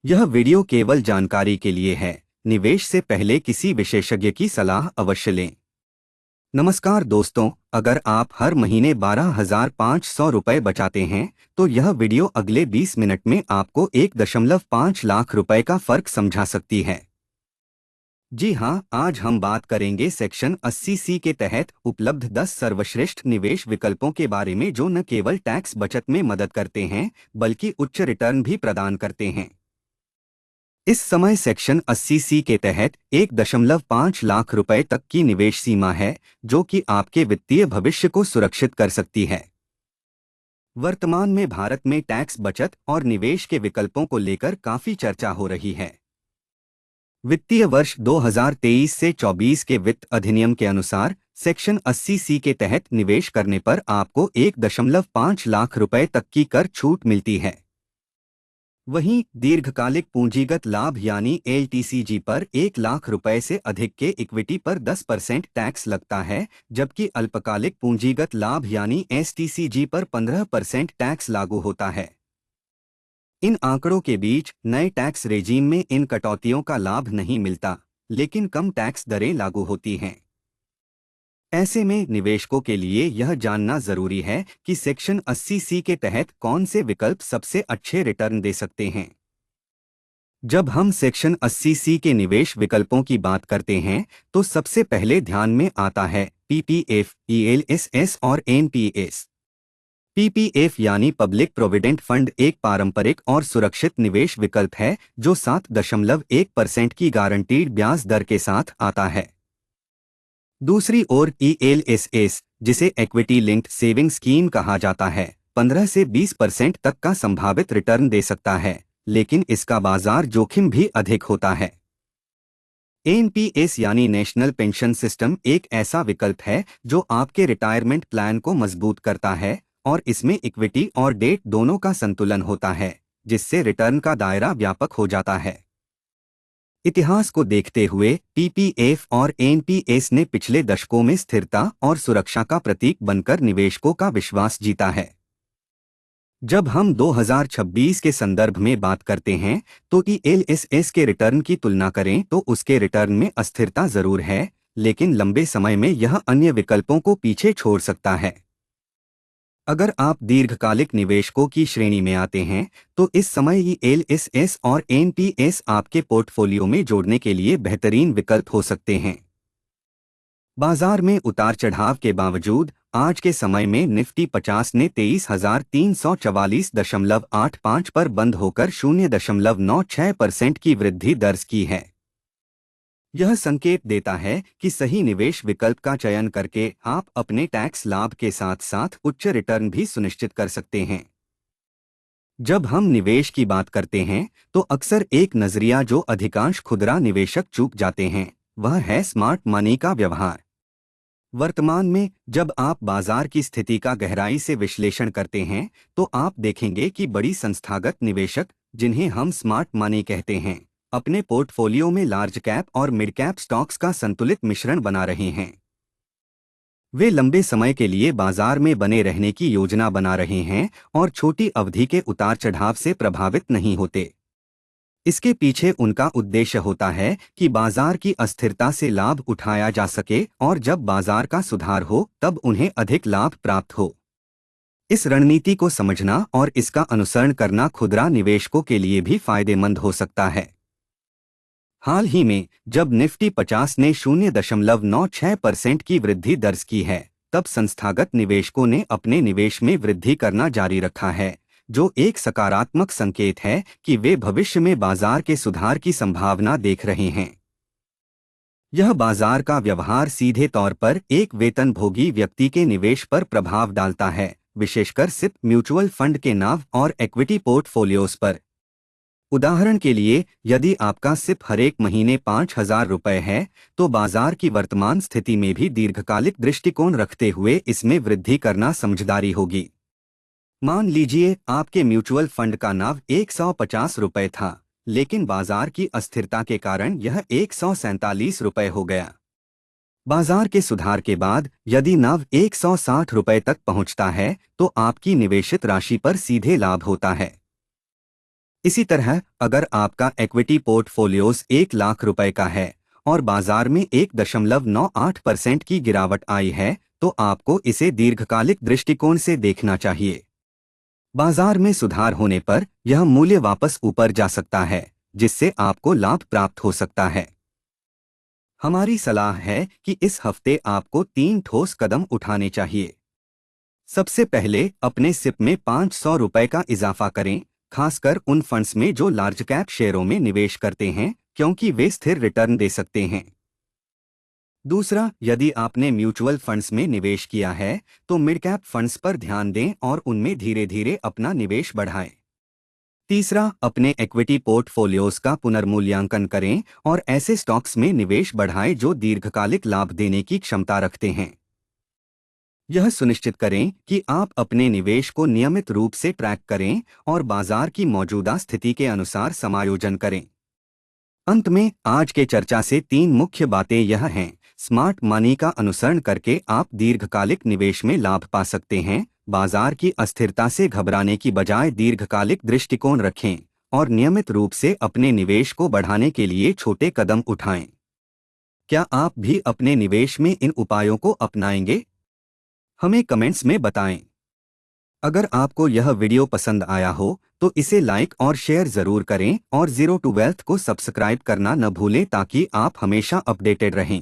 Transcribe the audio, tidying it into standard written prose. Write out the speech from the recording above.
यह वीडियो केवल जानकारी के लिए है। निवेश से पहले किसी विशेषज्ञ की सलाह अवश्य लें। नमस्कार दोस्तों, अगर आप हर महीने 12,500 रुपये बचाते हैं तो यह वीडियो अगले 20 मिनट में आपको 1.5 लाख रुपए का फर्क समझा सकती है। जी हाँ, आज हम बात करेंगे सेक्शन 80C के तहत उपलब्ध 10 सर्वश्रेष्ठ निवेश विकल्पों के बारे में, जो न केवल टैक्स बचत में मदद करते हैं बल्कि उच्च रिटर्न भी प्रदान करते हैं। इस समय सेक्शन 80C के तहत 1.5 लाख रुपए तक की निवेश सीमा है, जो कि आपके वित्तीय भविष्य को सुरक्षित कर सकती है। वर्तमान में भारत में टैक्स बचत और निवेश के विकल्पों को लेकर काफी चर्चा हो रही है। वित्तीय वर्ष 2023 से 24 के वित्त अधिनियम के अनुसार सेक्शन 80C के तहत निवेश करने पर आपको 1.5 लाख रुपए तक की कर छूट मिलती है। वहीं दीर्घकालिक पूंजीगत लाभ यानी LTCG पर 1 लाख रुपए से अधिक के इक्विटी पर 10% टैक्स लगता है, जबकि अल्पकालिक पूंजीगत लाभ यानी STCG पर 15% टैक्स लागू होता है। इन आंकड़ों के बीच नए टैक्स रेजीम में इन कटौतियों का लाभ नहीं मिलता, लेकिन कम टैक्स दरें लागू होती हैं। ऐसे में निवेशकों के लिए यह जानना जरूरी है कि सेक्शन 80C के तहत कौन से विकल्प सबसे अच्छे रिटर्न दे सकते हैं। जब हम सेक्शन 80C के निवेश विकल्पों की बात करते हैं तो सबसे पहले ध्यान में आता है PPF, ELSS और NPS। PPF यानी पब्लिक प्रोविडेंट फंड एक पारंपरिक और सुरक्षित निवेश विकल्प है जो 7.1% की गारंटीड ब्याज दर के साथ आता है। दूसरी ओर ELSS, जिसे इक्विटी लिंक्ड सेविंग स्कीम कहा जाता है, 15 से 20% तक का संभावित रिटर्न दे सकता है, लेकिन इसका बाजार जोखिम भी अधिक होता है। NPS यानी नेशनल पेंशन सिस्टम एक ऐसा विकल्प है जो आपके रिटायरमेंट प्लान को मजबूत करता है और इसमें इक्विटी और डेट दोनों का संतुलन होता है, जिससे रिटर्न का दायरा व्यापक हो जाता है। इतिहास को देखते हुए PPF और NPS ने पिछले दशकों में स्थिरता और सुरक्षा का प्रतीक बनकर निवेशकों का विश्वास जीता है। जब हम 2026 के संदर्भ में बात करते हैं तो ELSS के रिटर्न की तुलना करें तो उसके रिटर्न में अस्थिरता जरूर है, लेकिन लंबे समय में यह अन्य विकल्पों को पीछे छोड़ सकता है। अगर आप दीर्घकालिक निवेशकों की श्रेणी में आते हैं तो इस समय ELSS और NPS आपके पोर्टफोलियो में जोड़ने के लिए बेहतरीन विकल्प हो सकते हैं। बाजार में उतार चढ़ाव के बावजूद आज के समय में निफ्टी 50 ने 23,344.85 पर बंद होकर 0.96% की वृद्धि दर्ज की है। यह संकेत देता है कि सही निवेश विकल्प का चयन करके आप अपने टैक्स लाभ के साथ साथ उच्च रिटर्न भी सुनिश्चित कर सकते हैं। जब हम निवेश की बात करते हैं तो अक्सर एक नजरिया जो अधिकांश खुदरा निवेशक चूक जाते हैं, वह है स्मार्ट मनी का व्यवहार। वर्तमान में जब आप बाजार की स्थिति का गहराई से विश्लेषण करते हैं तो आप देखेंगे कि बड़ी संस्थागत निवेशक, जिन्हें हम स्मार्ट मनी कहते हैं, अपने पोर्टफोलियो में लार्ज कैप और मिड कैप स्टॉक्स का संतुलित मिश्रण बना रहे हैं। वे लंबे समय के लिए बाजार में बने रहने की योजना बना रहे हैं और छोटी अवधि के उतार चढ़ाव से प्रभावित नहीं होते। इसके पीछे उनका उद्देश्य होता है कि बाजार की अस्थिरता से लाभ उठाया जा सके और जब बाजार का सुधार हो तब उन्हें अधिक लाभ प्राप्त हो। इस रणनीति को समझना और इसका अनुसरण करना खुदरा निवेशकों के लिए भी फायदेमंद हो सकता है। हाल ही में जब निफ्टी 50 ने 0.96% की वृद्धि दर्ज की है, तब संस्थागत निवेशकों ने अपने निवेश में वृद्धि करना जारी रखा है, जो एक सकारात्मक संकेत है कि वे भविष्य में बाजार के सुधार की संभावना देख रहे हैं। यह बाजार का व्यवहार सीधे तौर पर एक वेतनभोगी व्यक्ति के निवेश पर प्रभाव डालता है, विशेषकर सिप म्यूचुअल फंड के नाव और इक्विटी पोर्टफोलियोज पर। उदाहरण के लिए, यदि आपका सिप हर एक महीने 5,000 रुपये है तो बाजार की वर्तमान स्थिति में भी दीर्घकालिक दृष्टिकोण रखते हुए इसमें वृद्धि करना समझदारी होगी। मान लीजिए आपके म्यूचुअल फंड का नाव 150 रुपये था, लेकिन बाजार की अस्थिरता के कारण यह 147 रुपये हो गया। बाजार के सुधार के बाद यदि नाव 160 रुपये तक पहुंचता है तो आपकी निवेशित राशि पर सीधे लाभ होता है। इसी तरह अगर आपका इक्विटी पोर्टफोलियोज 1 लाख रुपए का है और बाजार में 1.98% की गिरावट आई है, तो आपको इसे दीर्घकालिक दृष्टिकोण से देखना चाहिए। बाजार में सुधार होने पर यह मूल्य वापस ऊपर जा सकता है, जिससे आपको लाभ प्राप्त हो सकता है। हमारी सलाह है कि इस हफ्ते आपको 3 ठोस कदम उठाने चाहिए। सबसे पहले अपने सिप में 500 रुपए का इजाफा करें, खासकर उन फंड्स में जो लार्ज कैप शेयरों में निवेश करते हैं, क्योंकि वे स्थिर रिटर्न दे सकते हैं। दूसरा, यदि आपने म्यूचुअल फंड्स में निवेश किया है तो मिड कैप फंड्स पर ध्यान दें और उनमें धीरे धीरे अपना निवेश बढ़ाएं। तीसरा, अपने इक्विटी पोर्टफोलियोज का पुनर्मूल्यांकन करें और ऐसे स्टॉक्स में निवेश बढ़ाएं जो दीर्घकालिक लाभ देने की क्षमता रखते हैं। यह सुनिश्चित करें कि आप अपने निवेश को नियमित रूप से ट्रैक करें और बाजार की मौजूदा स्थिति के अनुसार समायोजन करें। अंत में आज के चर्चा से 3 मुख्य बातें यह हैं। स्मार्ट मनी का अनुसरण करके आप दीर्घकालिक निवेश में लाभ पा सकते हैं। बाजार की अस्थिरता से घबराने की बजाय दीर्घकालिक दृष्टिकोण रखें और नियमित रूप से अपने निवेश को बढ़ाने के लिए छोटे कदम उठाएं। क्या आप भी अपने निवेश में इन उपायों को अपनाएंगे? हमें कमेंट्स में बताएं। अगर आपको यह वीडियो पसंद आया हो तो इसे लाइक और शेयर जरूर करें और जीरो टू वेल्थ को सब्सक्राइब करना न भूलें ताकि आप हमेशा अपडेटेड रहें।